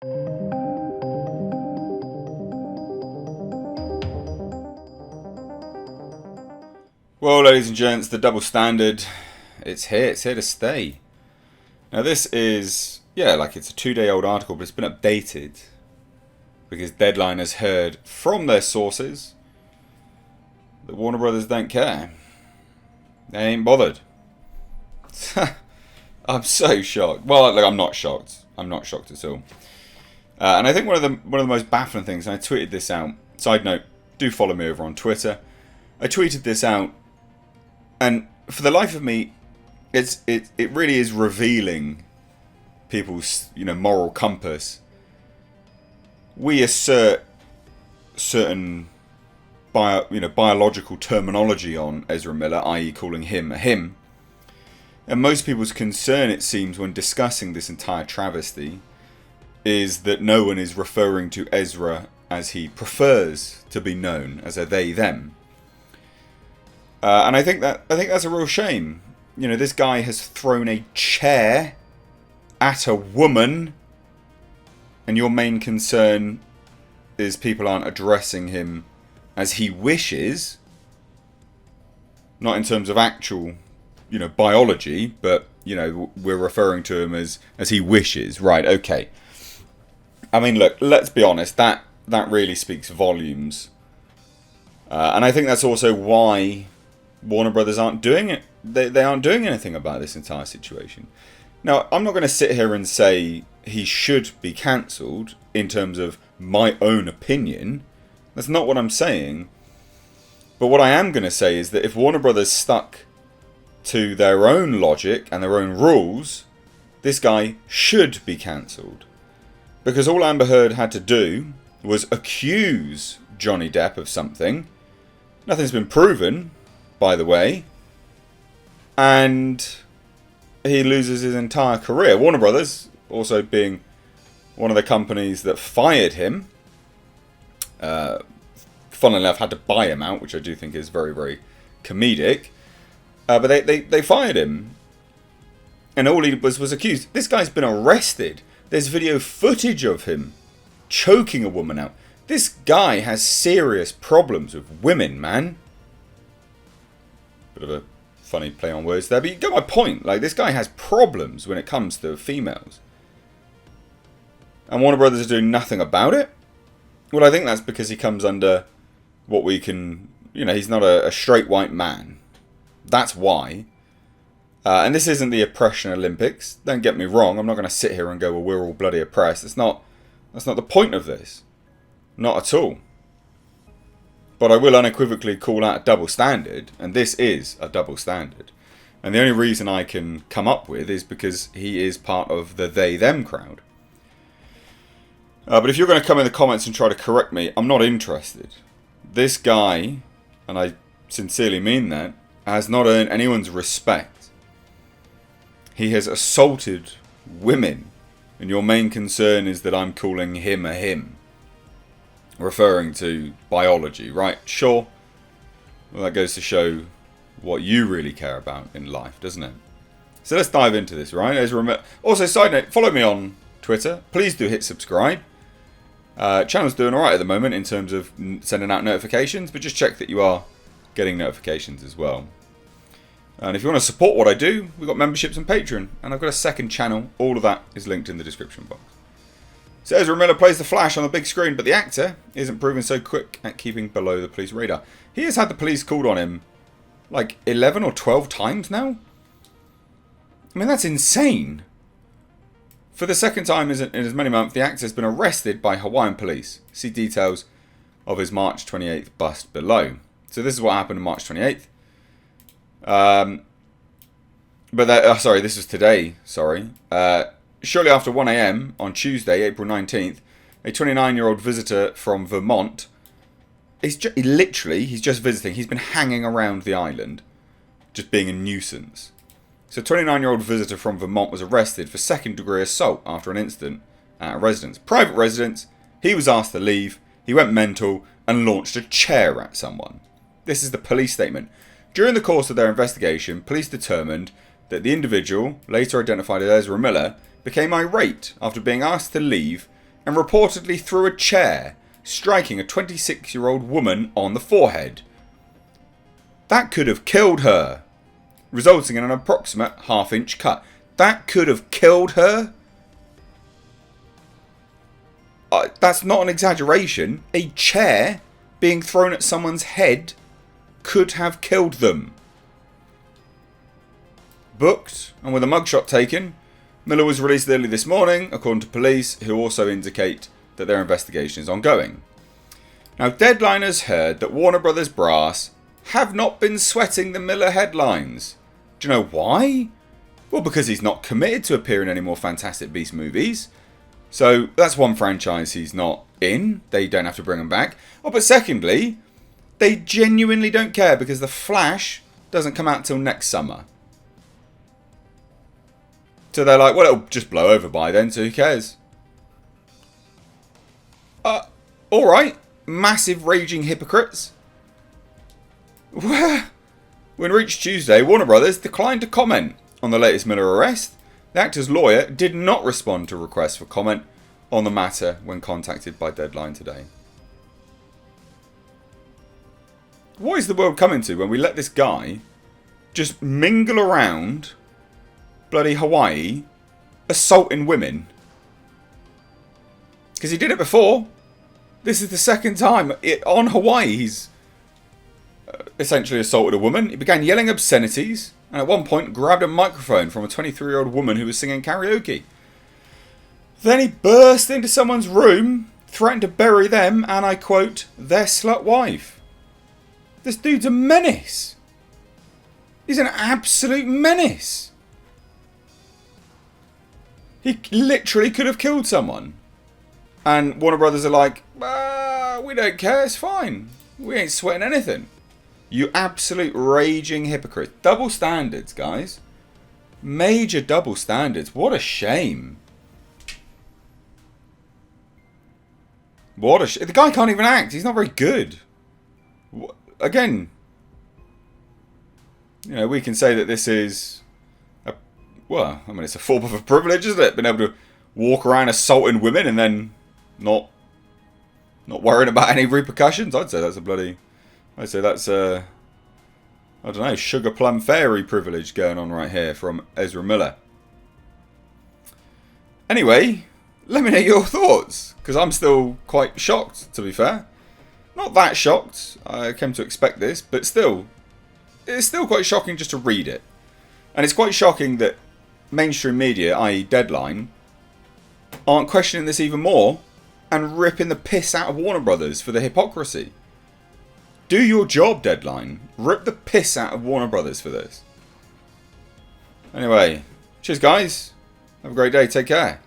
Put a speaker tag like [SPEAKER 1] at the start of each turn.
[SPEAKER 1] Well, ladies and gents, the double standard, it's here to stay. Now this is, it's a 2-day old article, but it's been updated because Deadline has heard from their sources that Warner Brothers don't care. They ain't bothered. I'm so shocked. Well, look, I'm not shocked. I'm not shocked at all. And I think one of the most baffling things, and I tweeted this out. Side note: do follow me over on Twitter. I tweeted this out, and for the life of me, it really is revealing people's moral compass. We assert certain biological terminology on Ezra Miller, i.e. calling him a him. And most people's concern, it seems, when discussing this entire travesty, is that no one is referring to Ezra as he prefers to be known, as a they, them. And I think that's a real shame. This guy has thrown a chair at a woman, and your main concern is people aren't addressing him as he wishes. Not in terms of actual biology, but we're referring to him as he wishes. Right, okay. I mean, look, let's be honest, that really speaks volumes. And I think that's also why Warner Brothers aren't doing it. They aren't doing anything about this entire situation. Now, I'm not going to sit here and say he should be cancelled in terms of my own opinion. That's not what I'm saying. But what I am going to say is that if Warner Brothers stuck to their own logic and their own rules, this guy should be cancelled. Because all Amber Heard had to do was accuse Johnny Depp of something. Nothing's been proven, by the way. And he loses his entire career. Warner Brothers, also being one of the companies that fired him, funnily enough, had to buy him out, which I do think is very, very comedic. But they fired him. And all he was accused. This guy's been arrested. There's video footage of him choking a woman out. This guy has serious problems with women, man. Bit of a funny play on words there, but you get my point. Like, this guy has problems when it comes to females. And Warner Brothers is doing nothing about it? Well, I think that's because he comes under what we can... he's not a straight white man. That's why. And this isn't the oppression Olympics. Don't get me wrong. I'm not going to sit here and go, well, we're all bloody oppressed. That's not the point of this. Not at all. But I will unequivocally call out a double standard. And this is a double standard. And the only reason I can come up with is because he is part of the they-them crowd. But if you're going to come in the comments and try to correct me, I'm not interested. This guy, and I sincerely mean that, has not earned anyone's respect. He has assaulted women, and your main concern is that I'm calling him a him, referring to biology, right? Sure. Well, that goes to show what you really care about in life, doesn't it? So let's dive into this, right? Also, side note, follow me on Twitter. Please do hit subscribe. Channel's doing alright at the moment in terms of sending out notifications, but just check that you are getting notifications as well. And if you want to support what I do, we've got memberships and Patreon, and I've got a second channel. All of that is linked in the description box. So Ezra Miller plays the Flash on the big screen, but the actor isn't proving so quick at keeping below the police radar. He has had the police called on him like 11 or 12 times now. I mean, that's insane. For the second time in as many months, the actor has been arrested by Hawaiian police. See details of his March 28th bust below. So this is what happened on March 28th. This was today, shortly after 1 a.m. on Tuesday, April 19th, a 29-year-old visitor from Vermont, he's just visiting, he's been hanging around the island, just being a nuisance. So a 29-year-old visitor from Vermont was arrested for second-degree assault after an incident at a residence. Private residence, he was asked to leave, he went mental and launched a chair at someone. This is the police statement. During the course of their investigation, police determined that the individual, later identified as Ezra Miller, became irate after being asked to leave and reportedly threw a chair, striking a 26-year-old woman on the forehead. That could have killed her, resulting in an approximate half-inch cut. That could have killed her? That's not an exaggeration. A chair being thrown at someone's head could have killed them. Booked and with a mugshot taken, Miller was released early this morning, according to police, who also indicate that their investigation is ongoing. Now, Deadline has heard that Warner Brothers brass have not been sweating the Miller headlines. Do you know why? Well, because he's not committed to appear in any more Fantastic Beasts movies. So that's one franchise he's not in. They don't have to bring him back. Oh, but secondly, they genuinely don't care because The Flash doesn't come out till next summer. So they're like, well, it'll just blow over by then, so who cares? Alright. Massive raging hypocrites. When reached Tuesday, Warner Brothers declined to comment on the latest Miller arrest. The actor's lawyer did not respond to requests for comment on the matter when contacted by Deadline today. What is the world coming to when we let this guy just mingle around bloody Hawaii assaulting women? Because he did it before. This is the second time on Hawaii he's essentially assaulted a woman. He began yelling obscenities and at one point grabbed a microphone from a 23-year-old woman who was singing karaoke. Then he burst into someone's room, threatened to bury them, and I quote, their slut wife. This dude's a menace. He's an absolute menace. He literally could have killed someone. And Warner Brothers are like, we don't care, it's fine. We ain't sweating anything. You absolute raging hypocrite. Double standards, guys. Major double standards. What a shame. The guy can't even act. He's not very good. Again, you know, we can say that this is it's a form of a privilege, isn't it? Being able to walk around assaulting women and then not worrying about any repercussions. I'd say that's I don't know, sugar plum fairy privilege going on right here from Ezra Miller. Anyway, let me know your thoughts, because I'm still quite shocked, to be fair. Not that shocked, I came to expect this, but still, it's still quite shocking just to read it. And it's quite shocking that mainstream media, i.e. Deadline, aren't questioning this even more and ripping the piss out of Warner Brothers for the hypocrisy. Do your job, Deadline. Rip the piss out of Warner Brothers for this. Anyway, cheers guys. Have a great day. Take care.